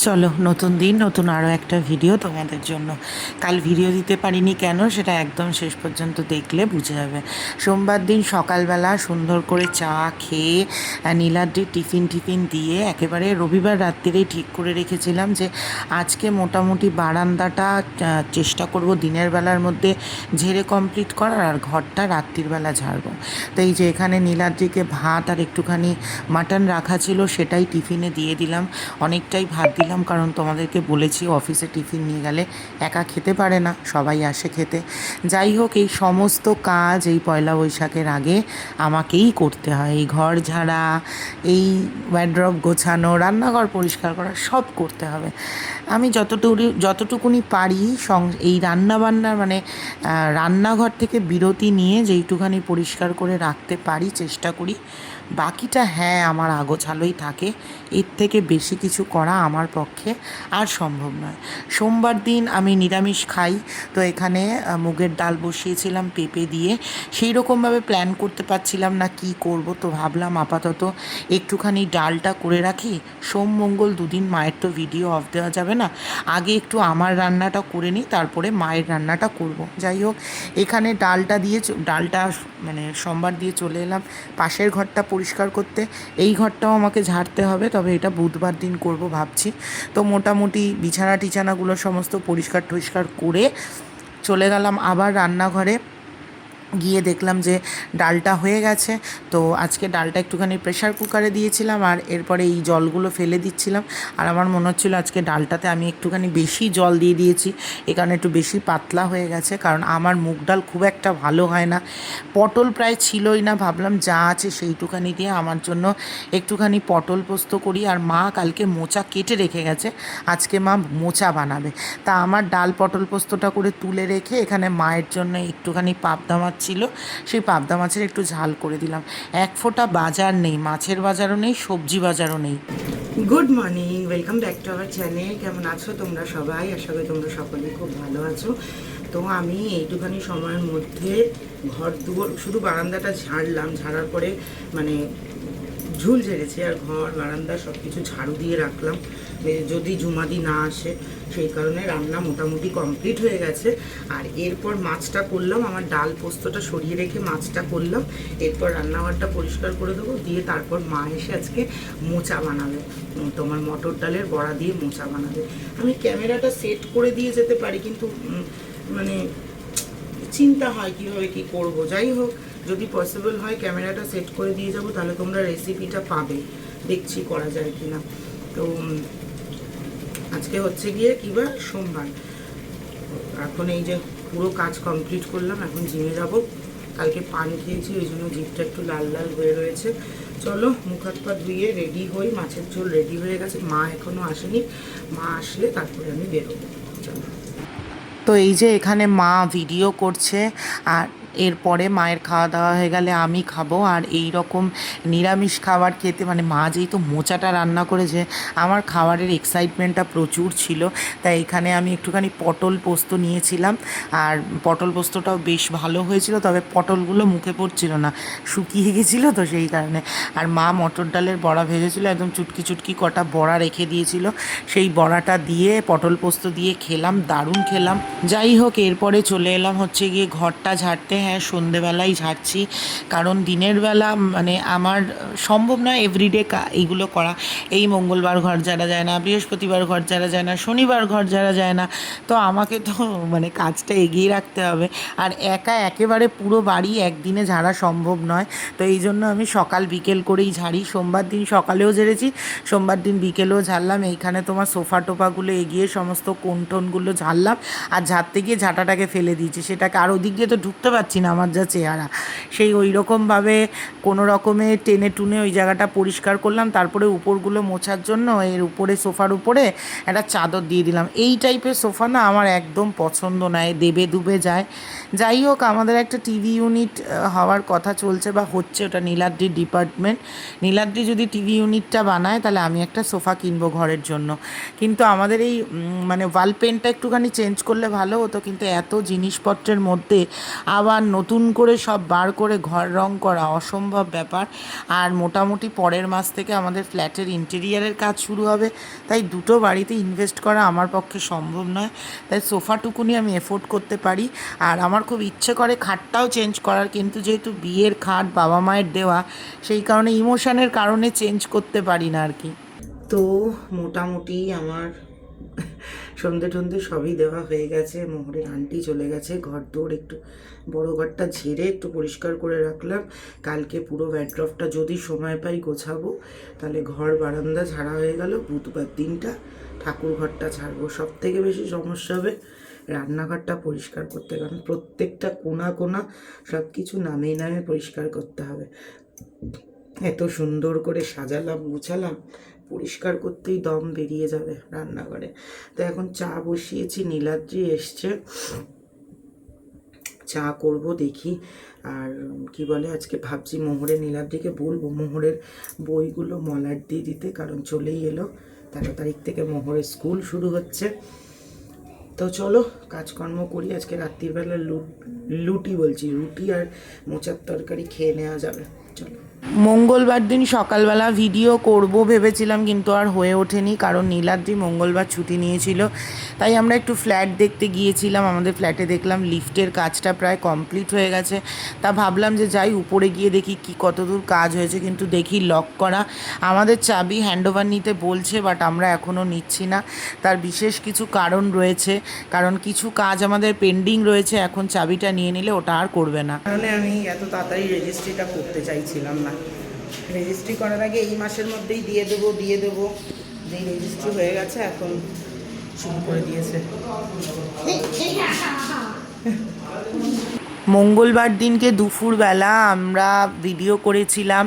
চলো নতুন দিন নতুন আরও একটা ভিডিও তোমাদের জন্য। কাল ভিডিও দিতে পারিনি কেন সেটা একদম শেষ পর্যন্ত দেখলে বুঝে যাবে। সোমবার দিন সকালবেলা সুন্দর করে চা খেয়ে নীলাদ্রির টিফিন দিয়ে একেবারে রবিবার রাত্রিরেই ঠিক করে রেখেছিলাম যে আজকে মোটামুটি বারান্দাটা চেষ্টা করব দিনের বেলার মধ্যে ঝেড়ে কমপ্লিট করার, আর ঘরটা রাত্রির বেলা ঝাড়বো। তো এই যে এখানে নীলাদ্রিকে ভাত আর একটুখানি মাটন রাখা ছিল, সেটাই টিফিনে দিয়ে দিলাম। অনেকটাই ভাত দিলাম, কারণ তোমাদেরকে বলেছি অফিসে টিফিন নিয়ে গেলে একা খেতে পারে না, সবাই আসে খেতে। যাই হোক, এই সমস্ত কাজ এই পয়লা বৈশাখের আগে আমাকেই করতে হয়। এই ঘর ঝাড়া, এই ওয়ার্ড্রব গোছানো, রান্নাঘর পরিষ্কার করা, সব করতে হবে। আমি যতটুকুনি পারি এই রান্নাবান্নার মানে রান্নাঘর থেকে বিরতি নিয়ে যেইটুখানি পরিষ্কার করে রাখতে পারি চেষ্টা করি। বাকিটা হ্যাঁ আমার আগোছালোই থাকে, এর থেকে বেশি কিছু করা আমার পক্ষে আর সম্ভব নয়। সোমবার দিন আমি নিরামিষ খাই, তো এখানে মুগের ডাল বসিয়েছিলাম পেঁপে দিয়ে। সেই রকমভাবে প্ল্যান করতে পারছিলাম না কি করব, তো ভাবলাম আপাতত একটুখানি ডালটা করে রাখি। সোম মঙ্গল দুদিন মায়ের তো ভিডিও অফ দেওয়া যাবে না, আগে একটু আমার রান্নাটা করে নিই, তারপরে মায়ের রান্নাটা করব। যাই হোক, এখানে ডালটা মানে সোমবার দিয়ে চলে এলাম পাশের ঘরটা পরিষ্কার করতে। এই ঘরটাও আমাকে ঝাড়তে হবে, তবে এটা বুধবার দিন করব ভাবছি। তো মোটামুটি বিছানাগুলো সমস্ত পরিষ্কার টরিষ্কার করে চলে গেলাম আবার রান্নাঘরে। গিয়ে দেখলাম যে ডালটা হয়ে গেছে, তো আজকে ডালটা একটুখানি প্রেশার কুকারে দিয়েছিলাম, আর এরপরে এই জলগুলো ফেলে দিচ্ছিলাম। আর আমার মনে হচ্ছিলো আজকে ডালটাতে আমি একটুখানি বেশি জল দিয়ে দিয়েছি, এ কারণে একটু বেশি পাতলা হয়ে গেছে, কারণ আমার মুগ ডাল খুব একটা ভালো হয় না। পটল প্রায় ছিলই না, ভাবলাম যা আছে সেইটুখানি দিয়ে আমার জন্য একটুখানি পটল পোস্ত করি। আর মা কালকে মোচা কেটে রেখে গেছে, আজকে মা মোচা বানাবে। তা আমার ডাল পটল পোস্তটা করে তুলে রেখে এখানে মায়ের জন্য একটুখানি পাবদা মাছ ছিল, সেই পাবদা মাছের একটু ঝাল করে দিলাম। এক ফোঁটা বাজার নেই, মাছের বাজারও নেই, সবজি বাজারও নেই। Good morning, welcome back to our channel. কেমন আছো তোমরা সবাই? আশা করি তোমরা সকলেই খুব ভালো আছো। তো আমি এইটুখানি সময়ের মধ্যে ঘর দুয়ার শুধু বারান্দাটা ঝাড়ার পরে মানে ঝুল ঝেড়েছি, আর ঘর বারান্দা সব কিছু ঝাড়ু দিয়ে রাখলাম যদি জুমাদি না আসে, সেই কারণে রান্না মোটামুটি কমপ্লিট হয়ে গেছে। আর এরপর মাছটা করলাম, আমার ডাল পোস্তটা সরিয়ে রেখে মাছটা করলাম, এরপর রান্নাঘরটা পরিষ্কার করে দেবো, দিয়ে তারপর মা এসে আজকে মোচা বানাবে, তোমার মটর ডালের বড়া দিয়ে মোচা বানাবে। আমি ক্যামেরাটা সেট করে দিয়ে যেতে পারি, কিন্তু মানে চিন্তা হয় কীভাবে কী করব। যাই হোক, যদি পসিবল হয় ক্যামেরাটা সেট করে দিয়ে যাব, তাহলে তোমরা রেসিপিটা পাবে, দেখছি করা যায় কি না। তো আজকে হচ্ছে গিয়ে কিবার সোমবার। এখন এই যে পুরো কাজ কমপ্লিট করলাম, এখন জিমে যাব। কালকে পান খেয়েছি, ওই জন্য জিভটা একটু লাল লাল হয়ে রয়েছে। চলো মুখ হাত পা ধুয়ে রেডি হই। মাছের ঝোল রেডি হয়ে গেছে, মা এখনও আসেনি, মা আসলে তারপরে আমি বেরোবো। চলো। তো এই যে এখানে মা ভিডিও করছে, আর এরপরে মায়ের খাওয়া দাওয়া হয়ে গেলে আমি খাবো। আর এই রকম নিরামিষ খাবার খেতে মানে মা যেহেতু মোচাটা রান্না করেছে, আমার খাবারের এক্সাইটমেন্টটা প্রচুর ছিল। তাই এখানে আমি একটুখানি পটল পোস্ত নিয়েছিলাম, আর পটল পোস্তটাও বেশ ভালো হয়েছিল, তবে পটলগুলো মুখে পড়ছিল না, শুকিয়ে গেছিলো, তো সেই কারণে। আর মা মটর ডালের বড়া ভেজেছিলো, একদম চুটকি চুটকি কটা বড়া রেখে দিয়েছিল, সেই বড়াটা দিয়ে পটল পোস্ত দিয়ে খেলাম, দারুণ খেলাম। যাই হোক, এরপরে চলে এলাম হচ্ছে গিয়ে ঘরটা ঝাড়তে। হ্যাঁ, সন্ধেবেলায় ঝাড়ছি, কারণ দিনের বেলা মানে আমার সম্ভব নয় এভরিডে এইগুলো করা। এই মঙ্গলবার ঘর ঝাড়া যায় না, বৃহস্পতিবার ঘর ঝাড়া যায় না, শনিবার ঘর ঝাড়া যায় না, তো আমাকে তো মানে কাজটা এগিয়ে রাখতে হবে। আর একা একেবারে পুরো বাড়ি একদিনে ঝাড়া সম্ভব নয়, তো এই জন্য আমি সকাল বিকেল করেই ঝাড়ি। সোমবার দিন সকালেও ঝেড়েছি, সোমবার দিন বিকেলেও ঝাড়লাম। এইখানে তোমার সোফা টোফাগুলো এগিয়ে সমস্ত কোণ টোনগুলো ঝাড়লাম, আর ঝাড়তে গিয়ে ঝাঁটাটাকে ফেলে দিয়েছি, সেটাকে আর ওদিক দিয়ে তো ঢুকতে পারছি না, আমার যা চেহারা। সেই ওই রকমভাবে কোনো রকমে টেনে টুনে ওই জায়গাটা পরিষ্কার করলাম। তারপরে উপরগুলো মোছার জন্য এর উপরে সোফার উপরে একটা চাদর দিয়ে দিলাম। এই টাইপের সোফা না আমার একদম পছন্দ নয়, দেবে দুবে যায়। যাই হোক, আমাদের একটা টিভি ইউনিট হওয়ার কথা চলছে বা হচ্ছে, ওটা নীলাদ্রির ডিপার্টমেন্ট। নীলাদ্রি যদি টিভি ইউনিটটা বানায় তাহলে আমি একটা সোফা কিনবো ঘরের জন্য। কিন্তু আমাদের এই মানে ওয়াল পেন্টটা একটুখানি চেঞ্জ করলে ভালো হতো, কিন্তু এত জিনিসপত্রের মধ্যে আবার আবার নতুন করে সব বার করে ঘর রং করা অসম্ভব ব্যাপার। আর মোটামুটি পরের মাস থেকে আমাদের ফ্ল্যাটের ইন্টেরিয়ারের কাজ শুরু হবে, তাই দুটো বাড়িতে ইনভেস্ট করা আমার পক্ষে সম্ভব নয়। তাই সোফাটুকুনি আমি এফোর্ড করতে পারি। আর আমার খুব ইচ্ছে করে খাটটাও চেঞ্জ করার, কিন্তু যেহেতু বিয়ের খাট বাবা মায়ের দেওয়া, সেই কারণে ইমোশনের কারণে চেঞ্জ করতে পারি না আর কি। তো মোটামুটি আমার সন্ধে টন্ধে সবই দেওয়া হয়ে গেছে। মোহরের আন্টি চলে গেছে, ঘর দৌড় একটু বড় ঘরটা ঝেড়ে একটু পরিষ্কার করে রাখলাম। কালকে পুরো ব্যাড্রফটা যদি সময় পাই গোছাবো, তাহলে ঘর বারান্দা ঝাড়া হয়ে গেল। বুধবার দিনটা ঠাকুর ঘরটা ছাড়বো। সব থেকে বেশি সমস্যা হবে রান্নাঘরটা পরিষ্কার করতে, কারণ প্রত্যেকটা কোণা কোণা সব কিছু নামে নামে পরিষ্কার করতে হবে। এত সুন্দর করে সাজালাম গুছালাম, পরিষ্কার করতেই দম বেরিয়ে যাবে রান্নাঘরে। তো এখন চা বসিয়েছি, নীলাদ্রি এসছে, চা করব দেখি। আর কি বলে, আজকে ভাবছি মোহরের নীলাদ্রিকে বলবো মোহরের বইগুলো মলাট দিয়ে দিতে, কারণ চলেই এলো 13 তারিখ থেকে মোহরের স্কুল শুরু হচ্ছে। তো চলো কাজকর্ম করি। আজকে রাত্রিবেলা রুটি আর মোচার তরকারি খেয়ে নেওয়া যাবে। চলো। মঙ্গলবার দিন সকালবেলা ভিডিও করব ভেবেছিলাম, কিন্তু আর হয়ে ওঠেনি, কারণ নীলাদ্রি মঙ্গলবার ছুটি নিয়েছিল। তাই আমরা একটু ফ্ল্যাট দেখতে গিয়েছিলাম। আমাদের ফ্ল্যাটে দেখলাম লিফটের কাজটা প্রায় কমপ্লিট হয়ে গেছে। তা ভাবলাম যে যাই উপরে গিয়ে দেখি কি কতদূর কাজ হয়েছে, কিন্তু দেখি লক করা। আমাদের চাবি হ্যান্ডওভার নিতে বলছে, বাট আমরা এখনও নিচ্ছি না। তার বিশেষ কিছু কারণ রয়েছে, কারণ কিছু কাজ আমাদের পেন্ডিং রয়েছে। এখন চাবিটা নিয়ে নিলে ওটা আর করবে না। কারণে আমি এত তাড়াতাড়ি রেজিস্ট্রিটা করতে চাইছিলাম না। রেজিস্ট্রি করার আগে এই মাসের মধ্যেই দিয়ে দেবো। যেই রেজিস্ট্রি হয়ে গেছে এখন শুরু করে দিয়েছে। মঙ্গলবার দিনকে দুপুরবেলা আমরা ভিডিও করেছিলাম,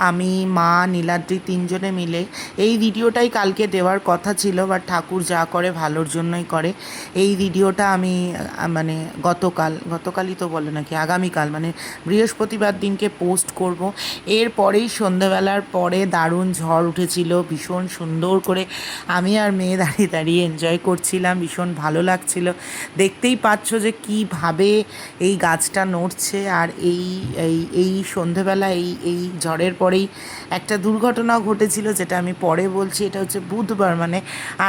আমি মা নীলাদ্রি তিনজনে মিলে। এই ভিডিওটাই কালকে দেওয়ার কথা ছিল, বাট ঠাকুর যা করে ভালোর জন্যই করে। এই ভিডিওটা আমি মানে গতকালই তো বলে নাকি আগামীকাল মানে বৃহস্পতিবার দিনকে পোস্ট করব। এরপরেই সন্ধ্যাবেলার পরে দারুণ ঝড় উঠেছিল, ভীষণ সুন্দর করে আমি আর মেয়ে দাঁড়িয়ে দাঁড়িয়ে এনজয় করছিলাম। ভীষণ ভালো লাগছিল। দেখতেই পাচ্ছ যে কীভাবে এই গাছটা নড়ছে। আর এই সন্ধেবেলা এই ঝড়ের পরেই একটা দুর্ঘটনা ঘটেছিল, যেটা আমি পরে বলছি। এটা হচ্ছে বুধবার, মানে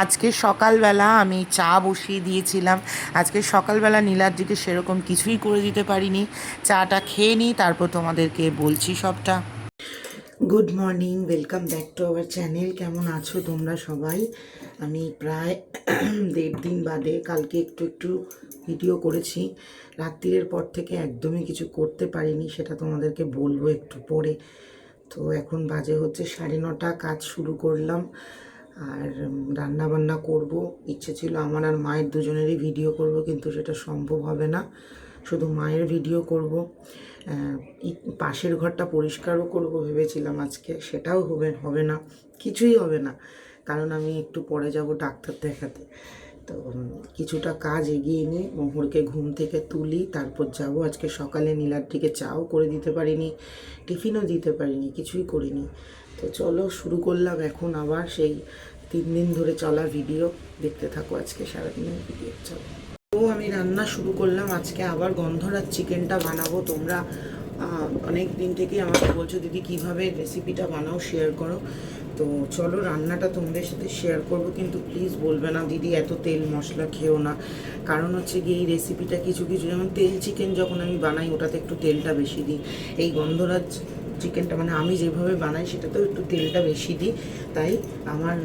আজকে সকালবেলা আমি চা বসিয়ে দিয়েছিলাম। আজকে সকালবেলা নীলাদ্রিকে সেরকম কিছুই করে দিতে পারিনি। চাটা খেয়ে নিই, তারপর তোমাদেরকে বলছি সবটা। Good morning, welcome back to our channel. কেমন আছো তোমরা সবাই? আমি প্রায় 1.5 দিন বাদে কালকে একটু ভিডিও করেছি। রাত্রির পর থেকে একদমই কিছু করতে পারিনি, সেটা তোমাদেরকে বলবো একটু পরে। তো এখন বাজে হচ্ছে 9:30, কাজ শুরু করলাম। আর রান্না বান্না করব। ইচ্ছে ছিল আমার আর মায়ের দুজনেরই ভিডিও করব, কিন্তু সেটা সম্ভব হবে না। শুধু মায়ের ভিডিও করব। পাশের ঘরটা পরিষ্কারও করব ভেবেছিলাম আজকে, সেটাও হবে না, কিছুই হবে না। কারণ আমি একটু পরে যাব ডাক্তার দেখাতে। তো কিছুটা কাজ এগিয়ে নিয়ে মোহরকে ঘুম থেকে তুলি, তারপর যাব। আজকে সকালে নীলাদ্রিকে চাও করে দিতে পারিনি, টিফিনও দিতে পারিনি, কিছুই করিনি। তো চলো শুরু করলাম এখন আবার সেই 3 দিন ধরে চলা ভিডিও। দেখতে থাকো আজকে সারাদিনের ভিডিও। চলো। তো আমি রান্না শুরু করলাম। আজকে আবার গন্ধরাজ চিকেনটা বানাবো। তোমরা অনেক দিন থেকেই আমাকে বলছো দিদি কীভাবে রেসিপিটা বানাও, শেয়ার করো। তো চলো রান্নাটা তোমাদের সাথে শেয়ার করব, কিন্তু প্লিজ বলবে না দিদি এত তেল মশলা খেও না। কারণ হচ্ছে গিয়ে এই রেসিপিটা কিছু যেমন তেল চিকেন যখন আমি বানাই ওটাতে একটু তেলটা বেশি দিই। এই গন্ধরাজ চিকেনটা মানে আমি যেভাবে বানাই সেটাতেও একটু তেলটা বেশি দিই। তাই আমার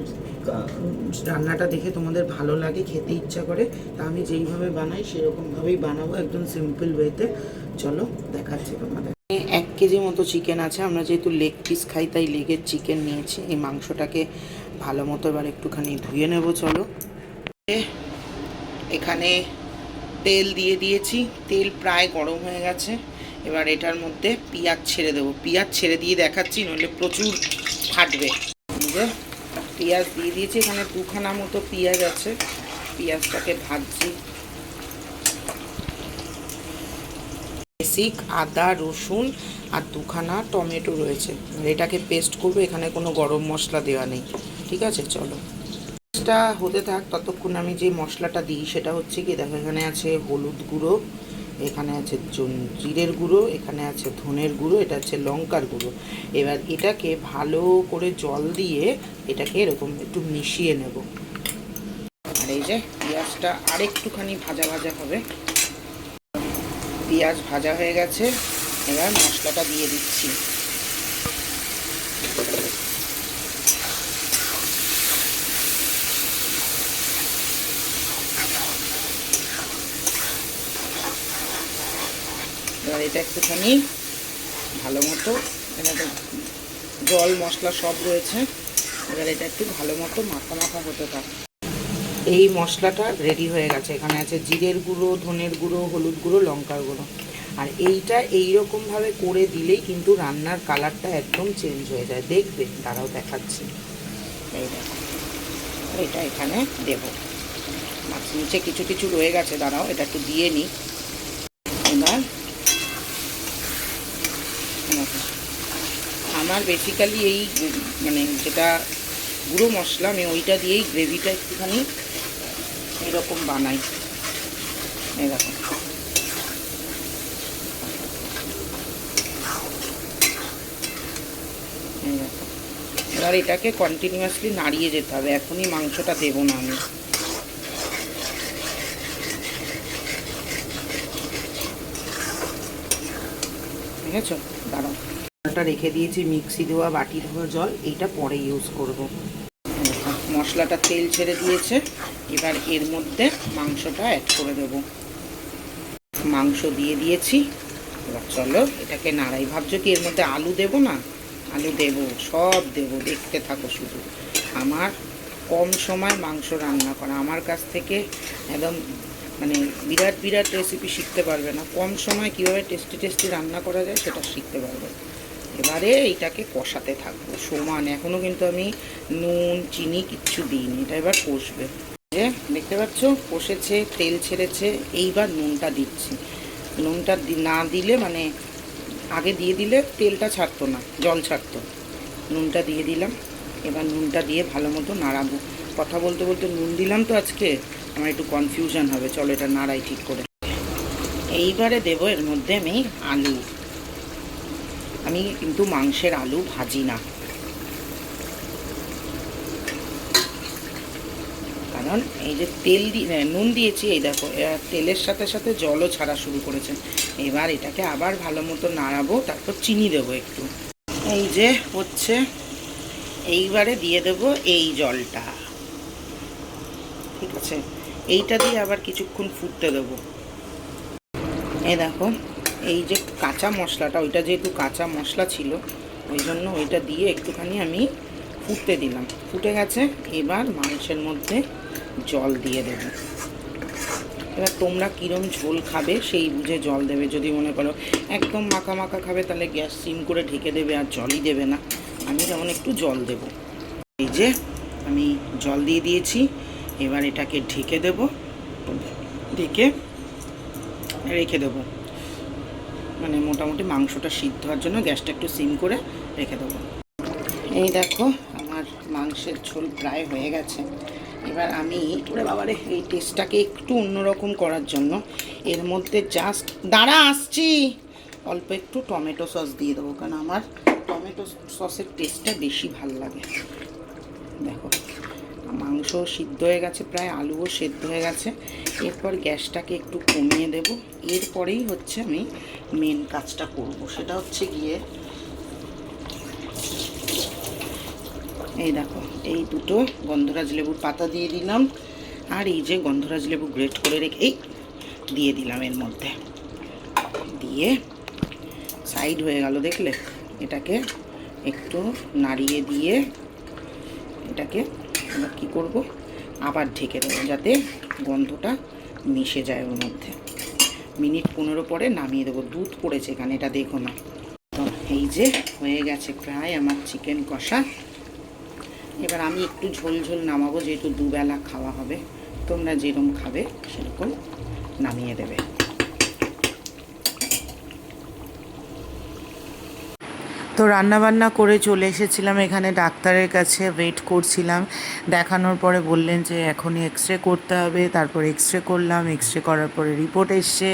রান্নাটা দেখে তোমাদের ভালো লাগে, খেতে ইচ্ছা করে, তা আমি যেইভাবে বানাই সেরকমভাবেই বানাবো, একদম সিম্পল ওয়েতে। চলো দেখাচ্ছি তোমাদের। 1 কেজি মতো চিকেন আছে। আমরা যেহেতু লেগ পিস খাই তাই লেগের চিকেন নিয়েছি। এই মাংসটাকে ভালো মতো এবার একটুখানি ধুয়ে নেব। চলো। এখানে তেল দিয়ে দিয়েছি, তেল প্রায় গরম হয়ে গেছে। এবার এটার মধ্যে পেঁয়াজ ছেড়ে দেবো। পেঁয়াজ ছেড়ে দিয়ে দেখাচ্ছি, নইলে প্রচুর ফাটবে। পেঁয়াজ দিয়ে দিয়েছি, এখানে 2খানা মতো পেঁয়াজ আছে। পেঁয়াজটাকে ভাজছি। বেসিক আদা রসুন আর 2খানা টমেটো রয়েছে। এটাকে পেস্ট করবো। এখানে কোনো গরম মশলা দেওয়া নেই, ঠিক আছে? চলো পেস্টটা হতে থাক, ততক্ষণ আমি যে মশলাটা দিই সেটা হচ্ছে কি দেখো, এখানে আছে হলুদ গুঁড়ো, এখানে আছে জিরের গুঁড়ো, এখানে আছে ধনের গুঁড়ো, এটা হচ্ছে লঙ্কার গুঁড়ো। এবার এটাকে ভালো করে জল দিয়ে এটাকে এরকম একটু মিশিয়ে নেব। আর এই যে পেঁয়াজটা আরেকটুখানি ভাজা ভাজা হবে। পেঁয়াজ ভাজা হয়ে গেছে, এবার মশলাটা দিয়ে দিচ্ছি। এবার এটা একটুখানি ভালো মতো, এখানে জল মশলা সব রয়েছে, এবার এটা একটু ভালো মতো মাখা মাখা হতে থাকে। এই মশলাটা রেডি হয়ে গেছে। এখানে আছে জিরের গুঁড়ো, ধনের গুঁড়ো, হলুদ গুঁড়ো, লঙ্কার গুঁড়ো। আর এইটা এইরকমভাবে করে দিলেই কিন্তু রান্নার কালারটা একদম চেঞ্জ হয়ে যায়, দেখবে। তারাও দেখাচ্ছি, এই দেখো, এটা এখানে দেবো। মাছ নিচে কিছু কিছু রয়ে গেছে, দাঁড়াও এটা একটু দিয়ে নিই। এবার আমার বেসিক্যালি এই মানে যেটা গুঁড়ো মশলা, আমি ওইটা দিয়েই গ্রেভিটা একটুখানি এরকম বানাই। এই দেখো, এবার এটাকে কন্টিনিউয়াসলি নাড়িয়ে যেতে হবে। এখনই মাংসটা দেবো না আমি। ঠিক আছে, দাঁড়াও। জলটা রেখে দিয়েছি, মিক্সি ধোয়া, বাটি ধোয়া জল, এইটা পরে ইউজ করব। মশলাটা তেল ছেড়ে দিয়েছে, এবার এর মধ্যে মাংসটা অ্যাড করে দেব। মাংস দিয়ে দিয়েছি, এবার চলো এটাকে নাড়াই। ভাবছো কি এর মধ্যে আলু দেব না? আলু দেব, সব দেব, দেখতে থাকো শুধু। আমার কম সময় মাংস রান্না করা, আমার কাছ থেকে একদম মানে বিরাট বিরাট রেসিপি শিখতে পারবে না, কম সময় কীভাবে টেস্টি টেস্টি রান্না করা যায় সেটা শিখতে পারবে। এবারে এইটাকে কষাতে থাকবো সমান। এখনও কিন্তু আমি নুন চিনি কিচ্ছু দিইনি, এটা এবার কষবে। যে দেখতে পাচ্ছ কষেছে, তেল ছেড়েছে, এইবার নুনটা দিচ্ছি। নুনটা না দিলে মানে আগে দিয়ে দিলে তেলটা ছাড়তো না, জল ছাড়তো। নুনটা দিয়ে দিলাম, এবার নুনটা দিয়ে ভালো মতো নাড়াবো। কথা বলতে বলতে নুন দিলাম তো আজকে, আমার একটু কনফিউশন হবে। চলো এটা নাড়াই ঠিক করে। এইবারে দেবো এর মধ্যে আমি আলু। আমি কিন্তু মাংসের আলু ভাজি না, কারণ এই যে তেল দিয়ে নুন দিয়েছি, এই দেখো তেলের সাথে সাথে জলও ছাড়া শুরু করেছে। এবার এটাকে আবার ভালো মতো নাড়াবো, তারপর চিনি দেবো একটু। এই যে হচ্ছে, এইবারে দিয়ে দেবো এই জলটা। ঠিক আছে, এইটা দিয়ে আবার কিছুক্ষণ ফুটতে দেবো। এই দেখো, এই যে কাঁচা মশলাটা, ওইটা যেহেতু কাঁচা মশলা ছিল ওই জন্য ওইটা দিয়ে একটুখানি আমি ফুটতে দিলাম। ফুটে গেছে, এবার মাংসের মধ্যে জল দিয়ে দেব। এবার তোমরা কীরম ঝোল খাবে সেই বুঝে জল দেবে। যদি মনে করো একদম মাখা মাখা খাবে তাহলে গ্যাস সিম করে ঢেকে দেবে, আর জলই দেবে না। আমি যেমন একটু জল দেব। এই যে আমি জল দিয়ে দিয়েছি, এবার এটাকে ঢেকে দেব, ঢেকে রেখে দেবো। মানে মোটামুটি মাংসটা সিদ্ধ হওয়ার জন্য গ্যাসটা একটু সিম করে রেখে দেবো। এই দেখো আমার মাংসের ঝোল প্রায় হয়ে গেছে। এবার আমি ওরে বাবারে এই টেস্টটাকে একটু অন্যরকম করার জন্য এর মধ্যে জাস্ট আসছি অল্প একটু টমেটো সস দিয়ে দেবো, কারণ আমার টমেটো সসের টেস্টটা বেশি ভাল লাগে। দেখো মাংস সিদ্ধ হয়ে গেছে, প্রায় আলুও সেদ্ধ হয়ে গেছে। এরপর গ্যাসটাকে একটু কমিয়ে দেব। এরপরেই হচ্ছে আমি মেন কাজটা করব, সেটা হচ্ছে গিয়ে এই দেখো এই দুটো গন্ধরাজ লেবুর পাতা দিয়ে দিলাম, আর এই যে গন্ধরাজ লেবু গ্রেট করে রেখে এই দিয়ে দিলাম এর মধ্যে। দিয়ে সাইড হয়ে গেল, দেখলে? এটাকে একটু নাড়িয়ে দিয়ে এটাকে এবার কী করবো, আবার ঢেকে দেবো যাতে গন্ধটা মিশে যায় ওর মধ্যে। মিনিট 15 পরে নামিয়ে দেবো। দুধ পড়েছে এখানে, এটা দেখো না। তো এই যে হয়ে গেছে প্রায় আমার চিকেন কষা। এবার আমি একটু ঝোল ঝোল নামাবো, যেহেতু দুবেলা খাওয়া হবে। তোমরা যেরকম খাবে সেরকম নামিয়ে দেবে। তো রান্নাবান্না করে চলে এসেছিলাম এখানে ডাক্তারের কাছে, ওয়েট করছিলাম। দেখানোর পরে বললেন যে এখনই এক্স রে করতে হবে। তারপর এক্স রে করলাম, এক্স রে করার পরে রিপোর্ট এসছে।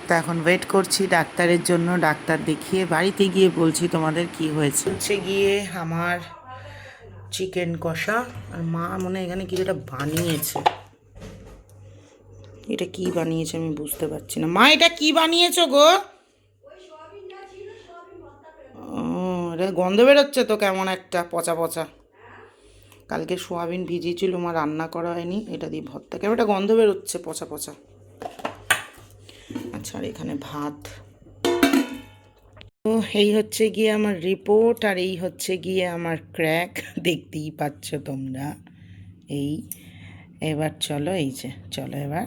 তো এখন ওয়েট করছি ডাক্তারের জন্য। ডাক্তার দেখিয়ে বাড়িতে গিয়ে বলছি তোমাদের কি হয়েছে। হচ্ছে গিয়ে আমার চিকেন কষা, আর মা মনে হয় এখানে কি এটা বানিয়েছে। এটা কি বানিয়েছে আমি বুঝতে পারছি না। মা এটা কি বানিয়েছো গো? এটা গন্ধ বেরোচ্ছে তো কেমন একটা পচা পচা। কালকে সোয়াবিন ভিজিয়েছিল, মা রান্না করা হয়নি, এটা দিয়ে ভর্তা কেমন একটা গন্ধ বেরোচ্ছে পচা পচা। আচ্ছা, আর এখানে ভাত। তো এই হচ্ছে গিয়ে আমার রিপোর্ট, আর এই হচ্ছে গিয়ে আমার ক্র্যাক, দেখতেই পাচ্ছ তোমরা। এই এবার চলো, এই যে চলো এবার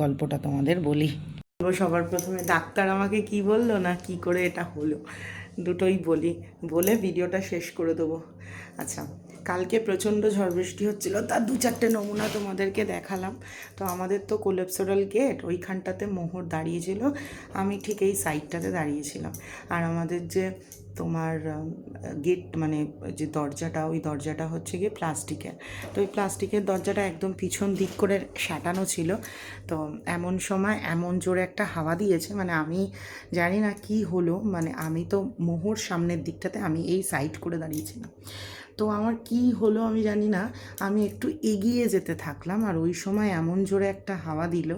গল্পটা তোমাদের বলি। সবার প্রথমে ডাক্তার আমাকে কি বললো না কি করে এটা হলো, দুটোই বলি, বলে ভিডিওটা শেষ করে দেবো। আচ্ছা, কালকে প্রচণ্ড ঝড় বৃষ্টি হচ্ছিল, তার 2-4টে নমুনা তোমাদেরকে দেখালাম। তো আমাদের তো কোলেপ্সোরাল গেট, ওইখানটাতে মোহর দাঁড়িয়েছিল, আমি ঠিক এই সাইডটাতে দাঁড়িয়েছিলাম। আর আমাদের যে তোমার গেট মানে যে দরজাটা, ওই দরজাটা হচ্ছে গিয়ে প্লাস্টিকের। তো ওই প্লাস্টিকের দরজাটা একদম পিছন দিক করে সাঁটানো ছিল। তো এমন সময় এমন জোরে একটা হাওয়া দিয়েছে, মানে আমি জানি না কি হলো, মানে আমি তো মোহর সামনের দিকটাতে, আমি এই সাইড করে দাঁড়িয়েছিলাম। তো আমার কি হলো আমি জানি না, আমি একটু এগিয়ে যেতে থাকলাম, আর ওই সময় এমন জোরে একটা হাওয়া দিল।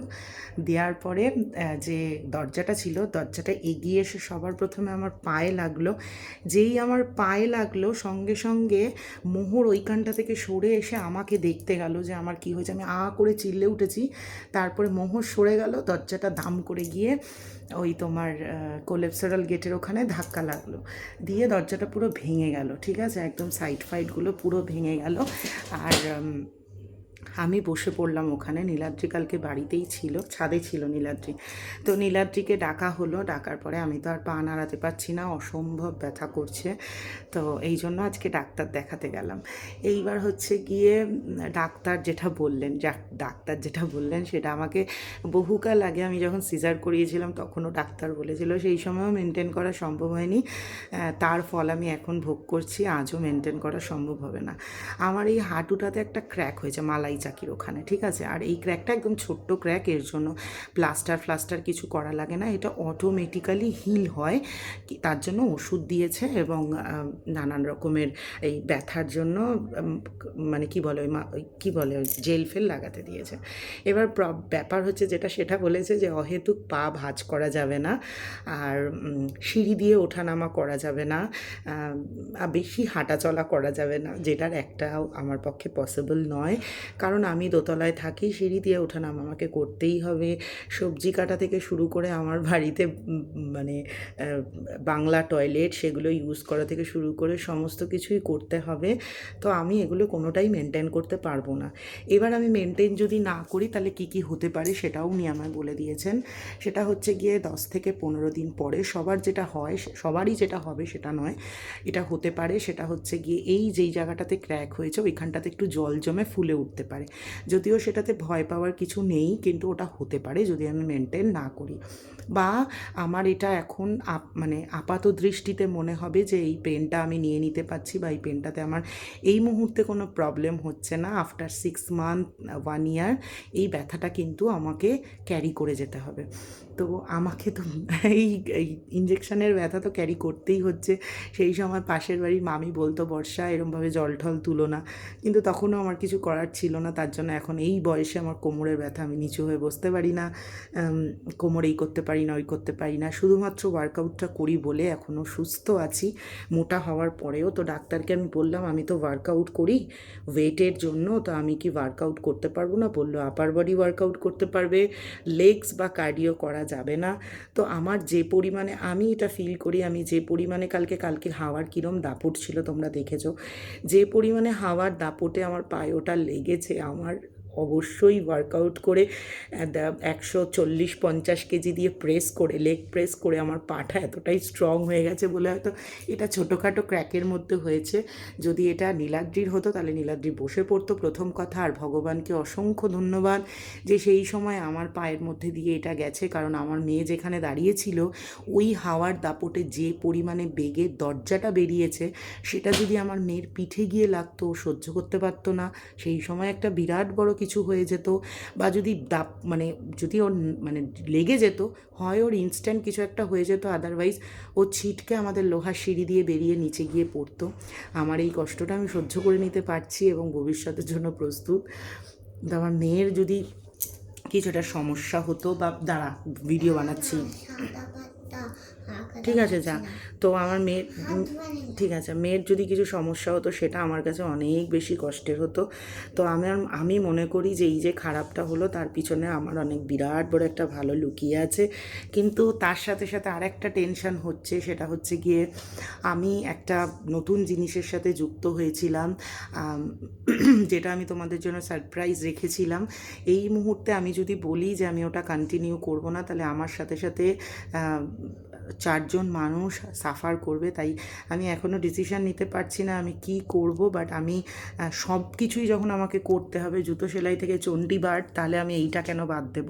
দেওয়ার পরে যে দরজাটা ছিল, দরজাটা এগিয়ে এসে সবার প্রথমে আমার পায়ে লাগলো। যেই আমার পায়ে লাগলো, সঙ্গে সঙ্গে মোহর ওইখানটা থেকে সরে এসে আমাকে দেখতে গেল যে আমার কি হয়েছে। আমি করে চিল্লে উঠেছি। তারপরে মোহর সরে গেল, দরজাটা দাম করে গিয়ে ওই তোমার কোলেপ্সোরাল গেটের ওখানে ধাক্কা লাগলো, দিয়ে দরজাটা পুরো ভেঙে গেল। ঠিক আছে, একদম সাইড ফাইডগুলো পুরো ভেঙে গেল। আর আমি বসে পড়লাম ওখানে। নীলাদ্রি কালকে বাড়িতেই ছিল, ছাদে ছিল নীলাদ্রি। তো নীলাদ্রিকে ডাকা হলো, ডাকার পরে আমি তো আর পা নাড়াতে পারছি না, অসম্ভব ব্যথা করছে। তো এই জন্য আজকে ডাক্তার দেখাতে গেলাম। এইবার হচ্ছে গিয়ে ডাক্তার যেটা বললেন, ডাক্তার যেটা বললেন সেটা আমাকে বহুকাল আগে আমি যখন সিজার করিয়েছিলাম তখনও ডাক্তার বলেছিল, সেই সময়ও মেনটেন করা সম্ভব হয়নি। তার ফল আমি এখন ভোগ করছি, আজও মেনটেন করা সম্ভব হবে না। আমার এই হাঁটুটাতে একটা ক্র্যাক হয়েছে মালাই চাকির ওখানে, ঠিক আছে। আর এই ক্র্যাকটা একদম ছোট্ট ক্র্যাক, এর জন্য প্লাস্টার কিছু করা লাগে না, এটা অটোমেটিক্যালি হিল হয়। তার জন্য ওষুধ দিয়েছে এবং নানান রকমের এই ব্যথার জন্য মানে কি বলে কি বলে জেল ফেল লাগাতে দিয়েছে। এবার ব্যাপার হচ্ছে যেটা, সেটা বলেছে যে অহেতুক পা ভাঁজ করা যাবে না, আর সিঁড়ি দিয়ে ওঠানামা করা যাবে না, বেশি হাঁটাচলা করা যাবে না, যেটার একটাও আমার পক্ষে পসিবল নয়। কারণ আমি দোতলায় থাকি, সিঁড়ি দিয়ে ওঠানামা আমাকে করতেই হবে। সবজি কাটা থেকে শুরু করে আমার বাড়িতে মানে বাংলা টয়লেট সেগুলো ইউজ করা থেকে শুরু করে সমস্ত কিছুই করতে হবে। তো আমি এগুলো কোনোটাই মেনটেন করতে পারবো না। এবার আমি মেনটেন যদি না করি তাহলে কি কি হতে পারে সেটাও উনি আমায় বলে দিয়েছেন। সেটা হচ্ছে গিয়ে 10 থেকে 15 দিন পরে সবার যেটা হয়, সবারই যেটা হবে সেটা নয়, এটা হতে পারে। সেটা হচ্ছে গিয়ে এই যেই জায়গাটাতে ক্র্যাক হয়েছে ওইখানটাতে একটু জল জমে ফুলে উঠতে পারে। যদিও সেটাতে ভয় পাওয়ার কিছু নেই, কিন্তু ওটা হতে পারে যদি আমি মেনটেন না করি। বা আমার এটা এখন মানে আপাত দৃষ্টিতে মনে হবে যে এই পেনটা আমি নিয়ে নিতে পারছি, বা এই পেনটাতে আমার এই মুহূর্তে কোনো প্রবলেম হচ্ছে না। আফটার 6 মান্থ 1 ইয়ার এই ব্যথাটা কিন্তু আমাকে ক্যারি করে যেতে হবে। তো আমাকে তো এই ইঞ্জেকশনের ব্যথা তো ক্যারি করতেই হচ্ছে। সেই সময় পাশের বাড়ির মামি বলতো, বর্ষা এরমভাবে জল ঠল তুলো না, কিন্তু তখনও আমার কিছু করার ছিল না। তার জন্য এখন এই বয়সে আমার কোমরের ব্যথা, আমি নিচু হয়ে বসতে পারি না, কোমর এই করতে পারি না, ওই করতে পারি না। শুধুমাত্র ওয়ার্কআউটটা করি বলে এখনও সুস্থ আছি, মোটা হওয়ার পরেও। তো ডাক্তারকে আমি বললাম আমি তো ওয়ার্কআউট করি ওয়েটের জন্য, তো আমি কি ওয়ার্কআউট করতে পারবো না? বললো আপার বডি ওয়ার্কআউট করতে পারবে, লেগস বা কার্ডিও করা যাবে না। তো আমার যে পরিমাণে আমি এটা ফিল করি, আমি যে পরিমাণে কালকে হাওয়ার কীরম দাপট ছিল তোমরা দেখেছো, যে পরিমাণে হাওয়ার দাপটে আমার পায়ে ওটা লেগেছে, আমার অবশ্যই ওয়ার্কআউট করে 140-50 কেজি দিয়ে প্রেস করে, লেগ প্রেস করে আমার পাটা এতটাই স্ট্রং হয়ে গেছে বলে হয়তো এটা ছোটোখাটো ক্র্যাকের মধ্যে হয়েছে। যদি এটা নীলাদ্রির হতো তাহলে নীলাদ্রি বসে পড়তো প্রথম কথা। আর ভগবানকে অসংখ্য ধন্যবাদ যে সেই সময় আমার পায়ের মধ্যে দিয়ে এটা গেছে, কারণ আমার মেয়ে যেখানে দাঁড়িয়েছিল ওই হাওয়ার দাপটে যে পরিমাণে বেগে দরজাটা বেরিয়েছে, সেটা যদি আমার মেয়ের পিঠে গিয়ে লাগতো ও সহ্য করতে পারতো না। সেই সময় একটা বিরাট বড় কিছু হয়ে যেত, বা যদি মানে যদি ওর মানে লেগে যেত, হয় ওর ইনস্ট্যান্ট কিছু একটা হয়ে যেত, আদারওয়াইজ ও ছিটকে আমাদের লোহার সিঁড়ি দিয়ে বেরিয়ে নিচে গিয়ে পড়তো। আমার এই কষ্টটা আমি সহ্য করে নিতে পারছি এবং ভবিষ্যতের জন্য প্রস্তুত। কিন্তু আমার মেয়ের যদি কিছুটা সমস্যা হতো, বা দাঁড়া ভিডিও বানাচ্ছি, ঠিক আছে যা। তো আমার মেয়ের, ঠিক আছে, মেয়ের যদি কিছু সমস্যা হতো সেটা আমার কাছে অনেক বেশি কষ্টের হতো। তো আমি মনে করি যে এই যে খারাপটা হলো তার পিছনে আমার অনেক বিরাট বড় একটা ভালো লুকিয়ে আছে। কিন্তু তার সাথে সাথে আরেকটা টেনশন হচ্ছে, সেটা হচ্ছে গিয়ে আমি একটা নতুন জিনিসের সাথে যুক্ত হয়েছিলাম, যেটা আমি তোমাদের জন্য সারপ্রাইজ রেখেছিলাম। এই মুহূর্তে আমি যদি বলি যে আমি ওটা কন্টিনিউ করব না, তাহলে আমার সাথে সাথে 4জন মানুষ সাফার করবে। তাই আমি এখনও ডিসিশান নিতে পারছি না আমি কি করব। বাট আমি সব কিছুই যখন আমাকে করতে হবে, জুতো সেলাই থেকে চণ্ডীবাট, তাহলে আমি এইটা কেন বাদ দেব?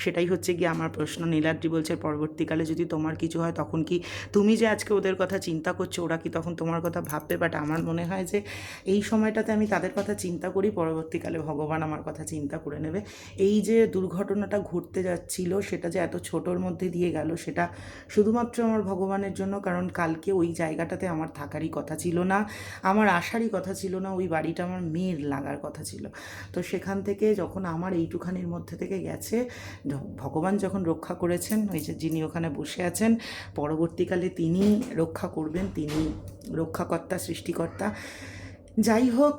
সেটাই হচ্ছে গিয়ে আমার প্রশ্ন। নীলাদ্রি বলছে পরবর্তীকালে যদি তোমার কিছু হয় তখন কি, তুমি যে আজকে ওদের কথা চিন্তা করছো, ওরা কি তখন তোমার কথা ভাববে? বাট আমার মনে হয় যে এই সময়টাতে আমি তাদের কথা চিন্তা করি, পরবর্তীকালে ভগবান আমার কথা চিন্তা করে নেবে। এই যে দুর্ঘটনাটা ঘটতে যাচ্ছিল, সেটা যে এত ছোটোর মধ্যে দিয়ে গেল, সেটা শুধুমাত্র আমার ভগবানের জন্য। কারণ কালকে ওই জায়গাটাতে আমার থাকারই কথা ছিল না, আমার আসারই কথা ছিল না, ওই বাড়িটা আমার মেয়ের লাগার কথা ছিল। তো সেখান থেকে যখন আমার এইটুখানির মধ্যে থেকে গেছে, ভগবান যখন রক্ষা করেছেন, ওই যে যিনি ওখানে বসে আছেন, পরবর্তীকালে তিনি রক্ষা করবেন, তিনি রক্ষাকর্তা, সৃষ্টিকর্তা। যাই হোক,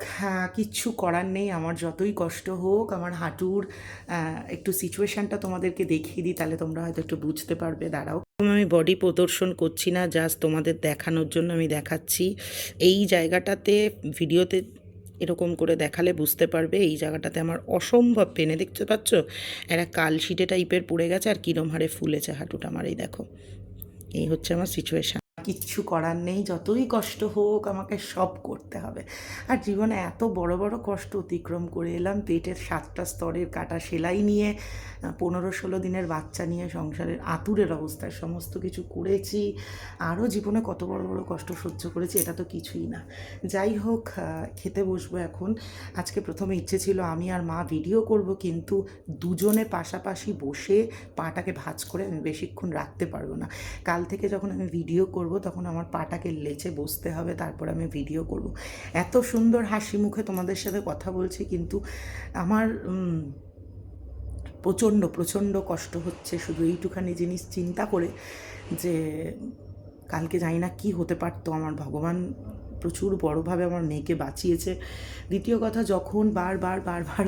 কিচ্ছু করার নেই। আমার যতই কষ্ট হোক, আমার হাঁটুর একটু সিচুয়েশানটা তোমাদেরকে দেখিয়ে দিই, তাহলে তোমরা হয়তো একটু বুঝতে পারবে। দাঁড়াও, আমি বডি প্রদর্শন করছি না, জাস্ট তোমাদের দেখানোর জন্য আমি দেখাচ্ছি। এই জায়গাটাতে ভিডিওতে এরকম করে দেখালে বুঝতে পারবে, এই জায়গাটাতে আমার অসম্ভব পেনে, দেখতে পাচ্ছ একটা কালশিটে টাইপের পড়ে গেছে, আর কিরম হারে ফুলেছে হাঁটুটা আমার। এই দেখো, এই হচ্ছে আমার সিচুয়েশান। কিচ্ছু করার নেই, যতই কষ্ট হোক আমাকে সব করতে হবে। আর জীবনে এত বড় বড় কষ্ট অতিক্রম করে এলাম, পেটের 7টা স্তরের কাটা সেলাই নিয়ে, 15-16 দিনের বাচ্চা নিয়ে, সংসারের আতুরের অবস্থায় সমস্ত কিছু করেছি, আরও জীবনে কত বড় বড় কষ্ট সহ্য করেছি, এটা তো কিছুই না। যাই হোক, খেতে বসবো এখন। আজকে প্রথমে ইচ্ছে ছিল আমি আর মা ভিডিও করব, কিন্তু দুজনে পাশাপাশি বসে পাটাকে ভাঁজ করে আমি বেশিক্ষণ রাখতে পারবো না। কাল থেকে যখন আমি ভিডিও করব তখন আমার পাটাকে লেচে বসতে হবে, তারপর আমি ভিডিও করব। এত সুন্দর হাসি মুখে তোমাদের সাথে কথা বলছি, কিন্তু আমার প্রচণ্ড প্রচণ্ড কষ্ট হচ্ছে শুধু এইটুখানি জিনিস চিন্তা করে, যে কালকে জানি না কী হতে পারতো। আমার ভগবান প্রচুর বড়োভাবে আমার মেয়েকে বাঁচিয়েছে। দ্বিতীয় কথা, যখন বারবার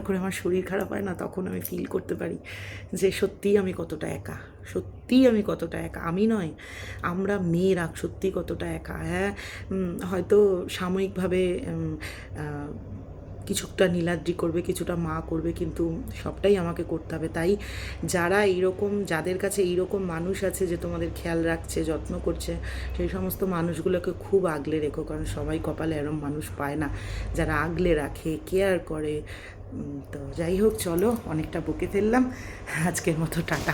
করে আমার শরীর খারাপ হয় না, তখন আমি ফিল করতে পারি যে সত্যিই আমি কতটা একা, সত্যিই আমি কতটা একা। আমি নয়, আমরা মেয়েরা সত্যিই কতটা একা। হ্যাঁ, হয়তো সাময়িকভাবে কিছুটা নীলাদ্রি করবে, কিছুটা মা করবে, কিন্তু সবটাই আমাকে করতে হবে। তাই যারা এইরকম, যাদের কাছে এইরকম মানুষ আছে যে তোমাদের খেয়াল রাখছে, যত্ন করছে, সেই সমস্ত মানুষগুলোকে খুব আগলে রেখো, কারণ সবাই কপালে এরম মানুষ পায় না যারা আগলে রাখে, কেয়ার করে। তো যাই হোক, চলো, অনেকটা বকে ফেললাম, আজকের মতো টাটা।